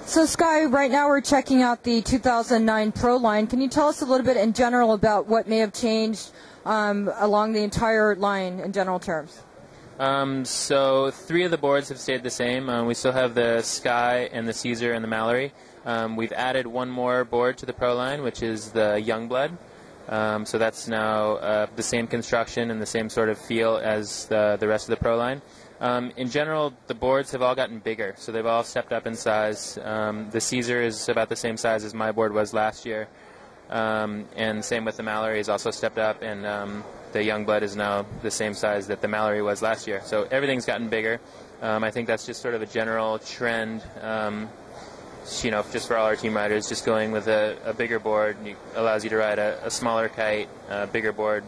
So Sky, right now we're checking out the 2009 ProLine. Can you tell us a little bit in general about what may have changed along the entire line in general terms? So 3 of the boards have stayed the same. We still have the Sky and the Cesar and the Mallory. We've added one more board to the ProLine, which is the Youngblood. So that's now the same construction and the same sort of feel as the rest of the ProLine. In general, the boards have all gotten bigger, so they've all stepped up in size. The Cesar is about the same size as my board was last year, and same with the Mallory has also stepped up, and the Youngblood is now the same size that the Mallory was last year. So everything's gotten bigger. I think that's just sort of a general trend, just for all our team riders, just going with a bigger board allows you to ride a smaller kite. A bigger board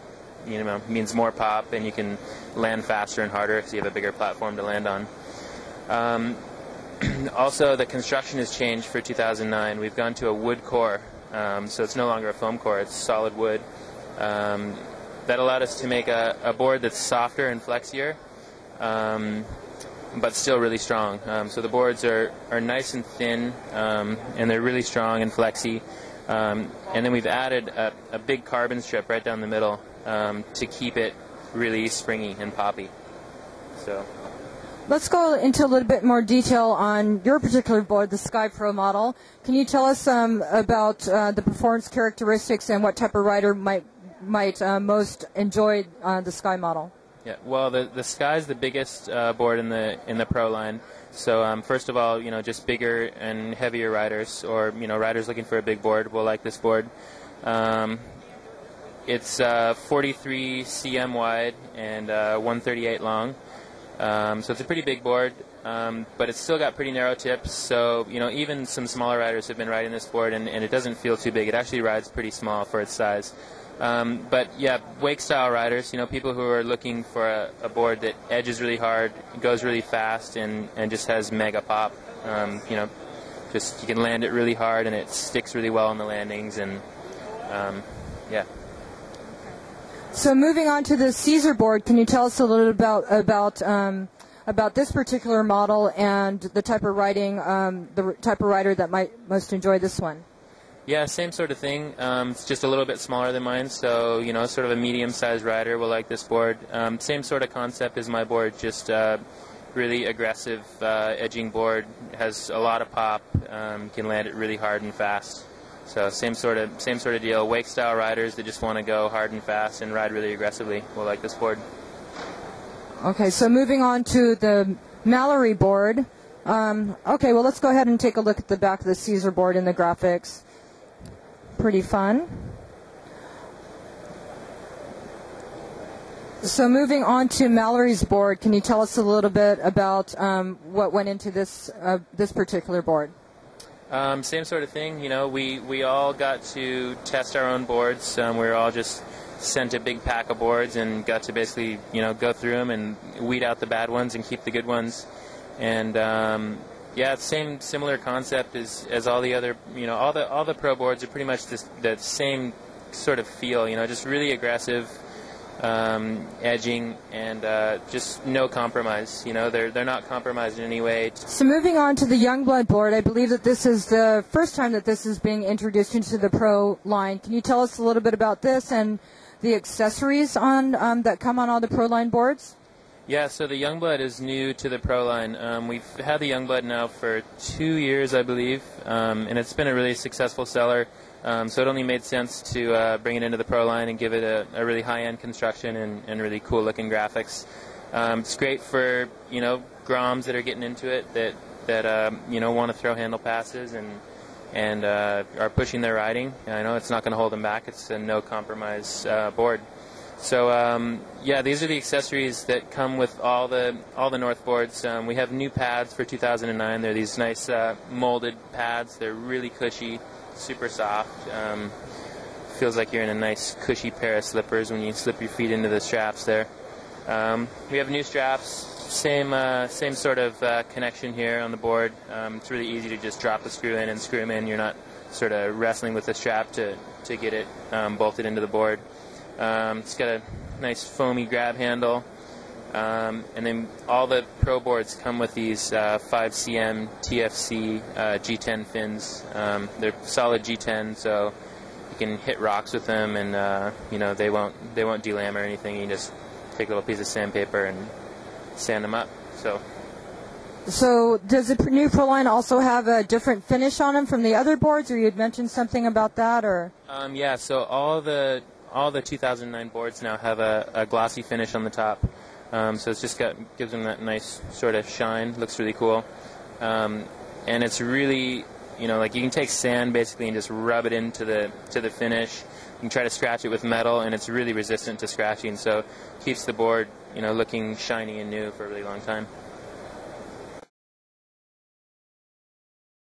means more pop, and you can land faster and harder because you have a bigger platform to land on. Also, the construction has changed for 2009. We've gone to a wood core, so it's no longer a foam core, it's solid wood. That allowed us to make a board that's softer and flexier, but still really strong. So the boards are nice and thin, and they're really strong and flexy. And then we've added a big carbon strip right down the middle to keep it really springy and poppy. So let's go into a little bit more detail on your particular board, the Sky Pro model. Can you tell us about the performance characteristics and what type of rider might most enjoy the Sky model? Yeah, well, the Sky is the biggest board in the ProLine. So first of all, just bigger and heavier riders, or riders looking for a big board will like this board. It's 43 cm wide and 138 long. So it's a pretty big board, but it's still got pretty narrow tips. So even some smaller riders have been riding this board, and it doesn't feel too big. It actually rides pretty small for its size. But yeah, wake-style riders, people who are looking for a board that edges really hard, goes really fast, and just has mega pop. Just you can land it really hard, and it sticks really well on the landings, and yeah. So moving on to the Cesar board, can you tell us a little about this particular model and the type of riding, the type of rider that might most enjoy this one? Yeah, same sort of thing. It's just a little bit smaller than mine, so sort of a medium-sized rider will like this board. Same sort of concept as my board, just really aggressive edging board. Has a lot of pop. Can land it really hard and fast. So same sort of deal. Wake-style riders that just want to go hard and fast and ride really aggressively will like this board. Okay, so moving on to the Mallory board. Okay, well let's go ahead and take a look at the back of the Cesar board in the graphics. Pretty fun. So moving on to Mallory's board, can you tell us a little bit about what went into this particular board? Same sort of thing. We all got to test our own boards. We were all just sent a big pack of boards and got to basically go through them and weed out the bad ones and keep the good ones. And yeah, similar concept as all the other, all the pro boards are pretty much the same sort of feel, just really aggressive, edging, and just no compromise. They're not compromised in any way. So moving on to the Youngblood board, I believe that this is the first time that this is being introduced into the Pro line. Can you tell us a little bit about this and the accessories on that come on all the Pro line boards? Yeah, so the Youngblood is new to the ProLine. We've had the Youngblood now for 2 years, I believe, and it's been a really successful seller. So it only made sense to bring it into the ProLine and give it a really high-end construction and really cool-looking graphics. It's great for groms that are getting into it that want to throw handle passes and are pushing their riding. I know it's not going to hold them back. It's a no-compromise board. So yeah, these are the accessories that come with all the North boards. We have new pads for 2009. They're these nice molded pads. They're really cushy, super soft. Feels like you're in a nice cushy pair of slippers when you slip your feet into the straps there. We have new straps. Same sort of connection here on the board. It's really easy to just drop the screw in and screw them in. You're not sort of wrestling with the strap to get it bolted into the board. It's got a nice foamy grab handle. And then all the Pro boards come with these 5cm TFC G10 fins. They're solid G10, so you can hit rocks with them, and they won't delam or anything. You just take a little piece of sandpaper and sand them up. So does the new ProLine also have a different finish on them from the other boards, or you had mentioned something about that, or? Yeah. So all the 2009 boards now have a glossy finish on the top. So it's just gives them that nice sort of shine. Looks really cool. And it's really, like you can take sand basically and just rub it into the finish. You can try to scratch it with metal, and it's really resistant to scratching. So it keeps the board, looking shiny and new for a really long time.